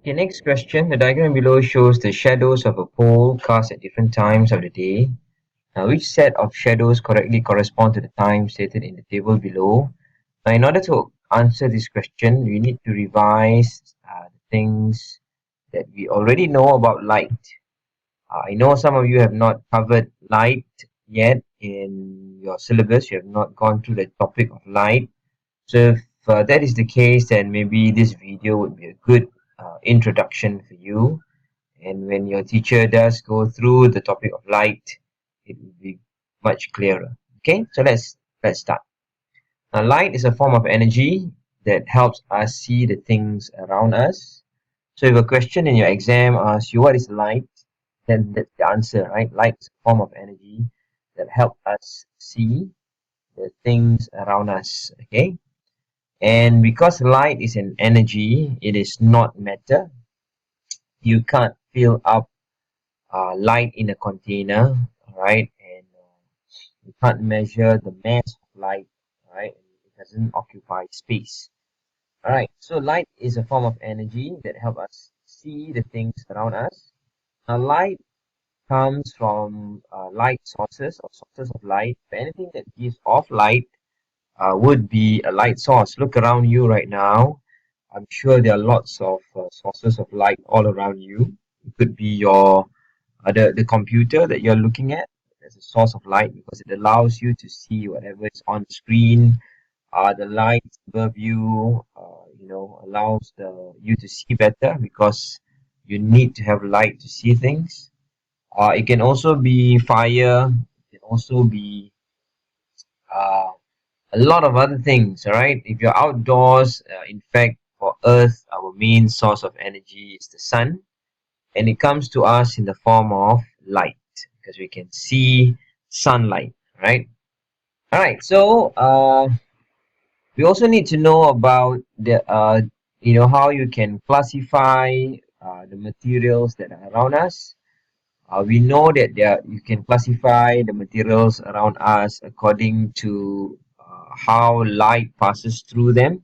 Okay, next question. The diagram below shows the shadows of a pole cast at different times of the day. Now, which set of shadows correctly correspond to the time stated in the table below? Now, in order to answer this question, we need to revise the things that we already know about light. I know some of you have not covered light yet in your syllabus. You have not gone through the topic of light. So if that is the case, then maybe this video would be a good introduction for you. And when your teacher does go through the topic of light, it will be much clearer. Okay, so let's start. Now, light is a form of energy that helps us see the things around us. So if a question in your exam asks you what is light, then that's the answer, right? Light is a form of energy that helps us see the things around us. Okay. And because light is an energy, it is not matter. You can't fill up light in a container, right? And you can't measure the mass of light, right? It doesn't occupy space. All right. So light is a form of energy that helps us see the things around us. Now, light comes from light sources or sources of light. Anything that gives off light would be a light source. Look around you right now. I'm sure there are lots of sources of light all around you. It could be your the computer that you're looking at as a source of light because it allows you to see whatever is on the screen. The light above you, allows you to see better because you need to have light to see things. It can also be fire. It can also be uh, a lot of other things. All right. If you're outdoors, in fact, for Earth, our main source of energy is the sun, and it comes to us in the form of light because we can see sunlight. Right. All right. So we also need to know about how you can classify the materials that are around us. We know that you can classify the materials around us according to how light passes through them.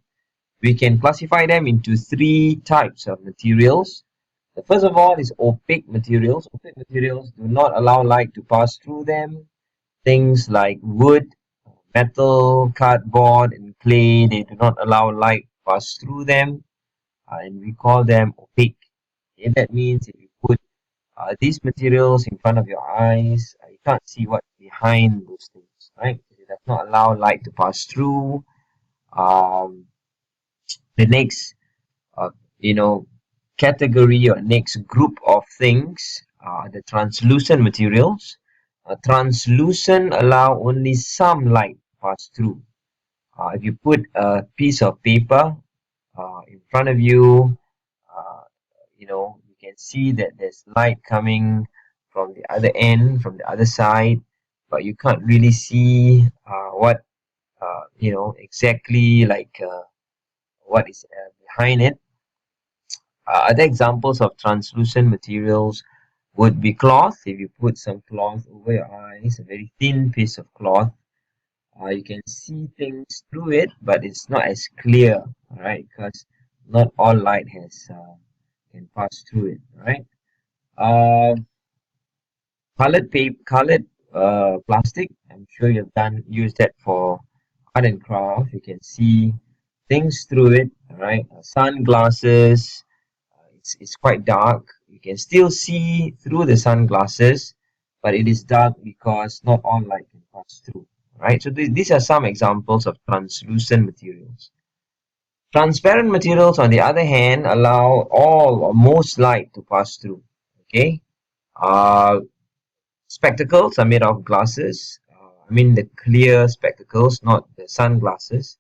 We can classify them into three types of materials. The first of all is opaque materials. Opaque materials do not allow light to pass through them. Things like wood, metal, cardboard, and clay, they do not allow light to pass through them, and we call them opaque. And that means if you put these materials in front of your eyes, you can't see what's behind those things, right? It does not allow light to pass through. Um, the next, uh, you know, category or next group of things are the translucent materials. Translucent allow only some light to pass through. If you put a piece of paper in front of you, uh, you can see that there's light coming from the other end, from the other side, but you can't really see what exactly like what is behind it. Other examples of translucent materials would be cloth. If you put some cloth over your eyes, a very thin piece of cloth, you can see things through it, but it's not as clear, all right? Because not all light has can pass through it, all right? Uh, colored paper, colored plastic. I'm sure you've done use that for art and craft. You can see things through it, all right? Sunglasses. It's quite dark. You can still see through the sunglasses, but it is dark because not all light can pass through. Right? So these are some examples of translucent materials. Transparent materials, on the other hand, allow all or most light to pass through. Okay. Uh, Spectacles are made of glasses. I mean the clear spectacles, not the sunglasses.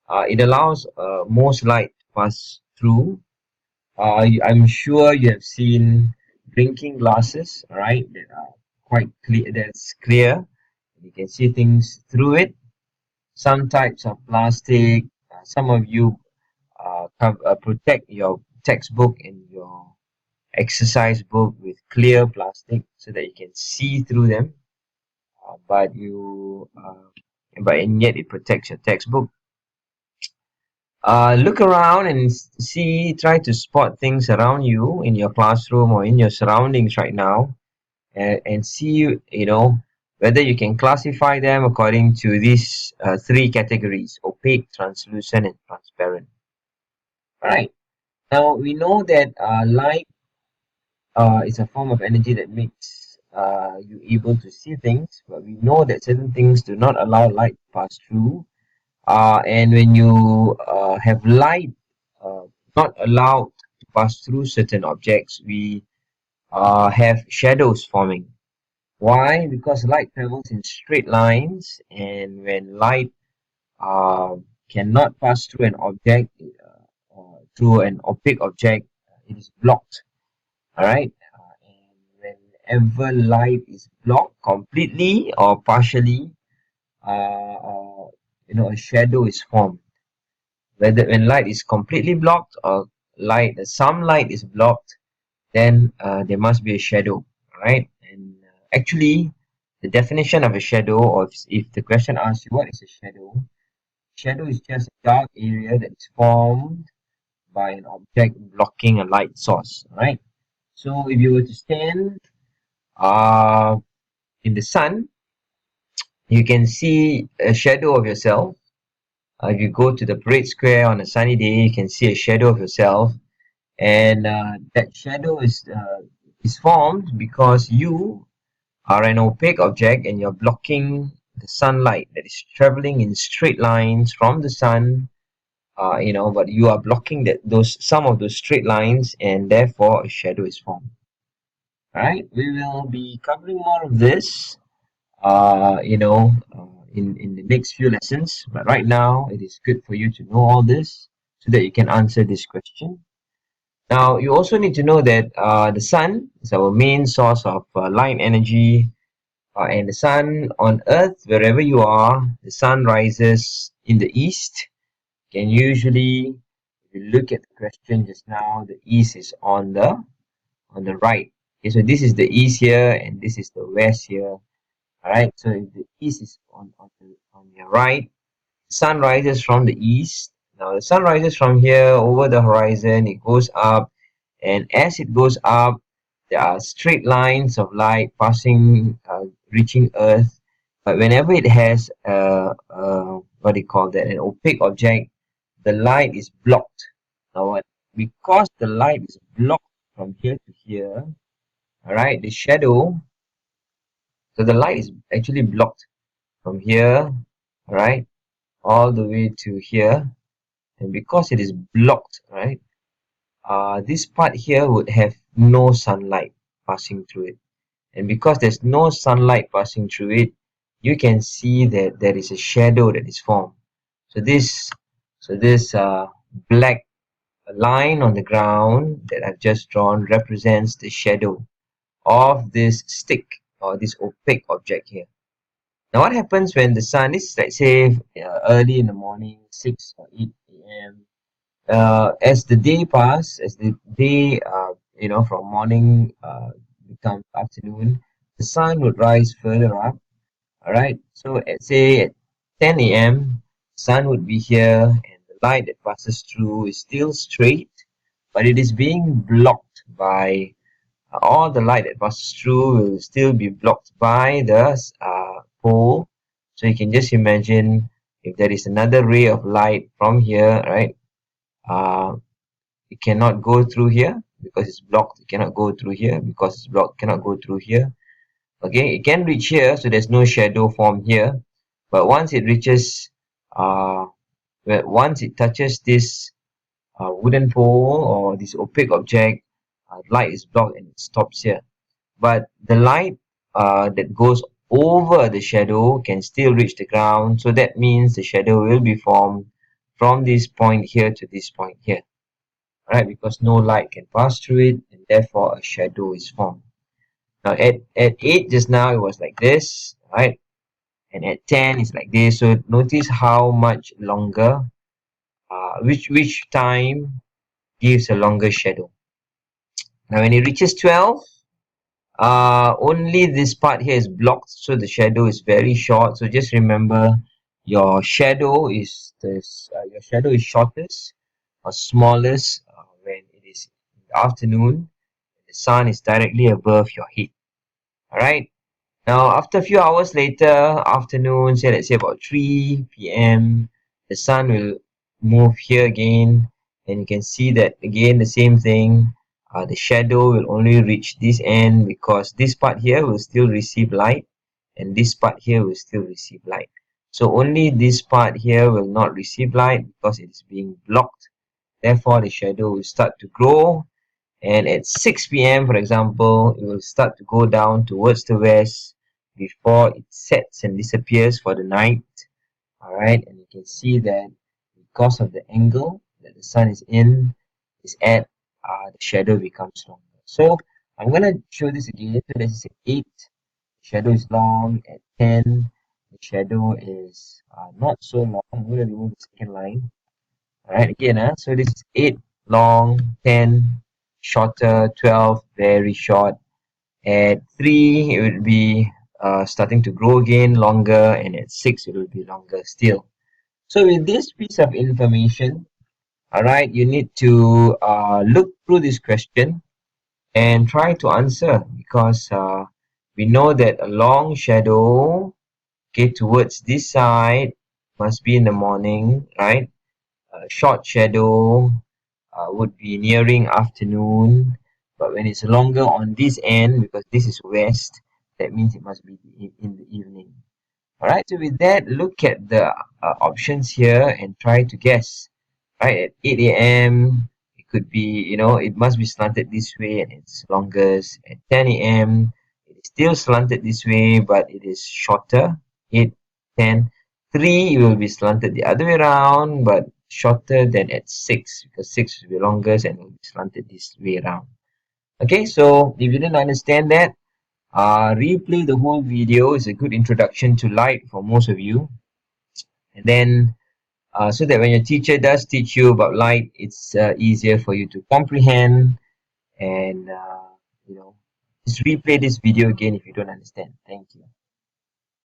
It allows most light to pass through. I'm sure you have seen drinking glasses, right? That are quite clear. That's clear. You can see things through it. Some types of plastic. Some of you protect your textbook and your exercise book with clear plastic so that you can see through them. But and yet it protects your textbook. Look around and see, try to spot things around you in your classroom or in your surroundings right now, and see, whether you can classify them according to these three categories: opaque, translucent, and transparent. All right. Now we know that light is a form of energy that makes you able to see things, but we know that certain things do not allow light to pass through. And when you have light uh, not allowed to pass through certain objects, we have shadows forming. Why? Because light travels in straight lines, and when light uh, cannot pass through an object, through an opaque object, it is blocked. All right. And whenever light is blocked completely or partially, a shadow is formed. Whether when light is completely blocked or some light is blocked, then there must be a shadow. All right. And actually, the definition of a shadow, or if the question asks you what is a shadow, shadow is just a dark area that is formed by an object blocking a light source. All right. So if you were to stand uh, in the sun, you can see a shadow of yourself. If you go to the parade square on a sunny day, you can see a shadow of yourself, and that shadow is formed because you are an opaque object and you're blocking the sunlight that is traveling in straight lines from the sun. But you are blocking those some of those straight lines, and therefore a shadow is formed. All right, we will be covering more of this in the next few lessons. But right now, it is good for you to know all this so that you can answer this question. Now, you also need to know that the sun is our main source of light energy, and the sun on Earth, wherever you are, the sun rises in the east. Can usually, if you look at the question just now, the east is on the right. Okay, so this is the east here, and this is the west here. All right, so if the east is on your right, sun rises from the east. Now the sun rises from here over the horizon, it goes up, and as it goes up, there are straight lines of light passing, reaching Earth. But whenever it has what do you call that, an opaque object, the light is blocked. Now, because the light is blocked from here to here, all right, the shadow, so the light is actually blocked from here, all right, all the way to here, and because it is blocked, right, this part here would have no sunlight passing through it, and because there's no sunlight passing through it, you can see that there is a shadow that is formed. So this black line on the ground that I've just drawn represents the shadow of this stick or this opaque object here. Now, what happens when the sun is, let's say, early in the morning, 6 or 8 a.m. As the day passes, as the day, from morning becomes afternoon, the sun would rise further up. All right. So, at 10 a.m., sun would be here, and the light that passes through is still straight, but it is being blocked by all the light that passes through will still be blocked by the pole. So you can just imagine if there is another ray of light from here, right? Uh, it cannot go through here because it's blocked. It cannot go through here because it's blocked. Cannot go through here. Okay, it can reach here, so there's no shadow form here. But once it reaches, once it touches this wooden pole or this opaque object, light is blocked and it stops here. But the light that goes over the shadow can still reach the ground, so that means the shadow will be formed from this point here to this point here, right? Because no light can pass through it, and therefore a shadow is formed. Now at 8 just now it was like this, right? And at 10 it's like this. So notice how much longer, which time gives a longer shadow. Now when it reaches 12, only this part here is blocked, so the shadow is very short. So just remember, your shadow is your shadow is shortest or smallest when it is in the afternoon. The sun is directly above your head. All right. Now, after a few hours later, afternoon, say let's say about 3 p.m., the sun will move here again, and you can see that again the same thing. The shadow will only reach this end because this part here will still receive light, and this part here will still receive light. So only this part here will not receive light because it is being blocked. Therefore, the shadow will start to grow, and at 6 p.m., for example, it will start to go down towards the west before it sets and disappears for the night. All right, and you can see that because of the angle that the sun is at, the shadow becomes longer. So I'm gonna show this again. So this is at 8, the shadow is long. At 10, the shadow is not so long. I'm gonna remove the second line. All right, again, so this is 8 long, 10 shorter, 12 very short. At 3, it will be starting to grow again, longer, and at 6, it will be longer still. So with this piece of information, all right, you need to look through this question and try to answer because we know that a long shadow, okay, towards this side must be in the morning, right? A short shadow would be nearing afternoon, but when it's longer on this end, because this is west, that means it must be in the evening. All right, so with that, look at the options here and try to guess. Right, at 8 a.m., it could be, it must be slanted this way and it's longest. At 10 a.m., it is still slanted this way, but it is shorter. 8, 10. 3, it will be slanted the other way around, but shorter than at 6, because 6 will be longest and it will be slanted this way around. Okay, so if you didn't understand that, replay the whole video. Is a good introduction to light for most of you. And then so that when your teacher does teach you about light, it's easier for you to comprehend and just replay this video again if you don't understand. Thank you.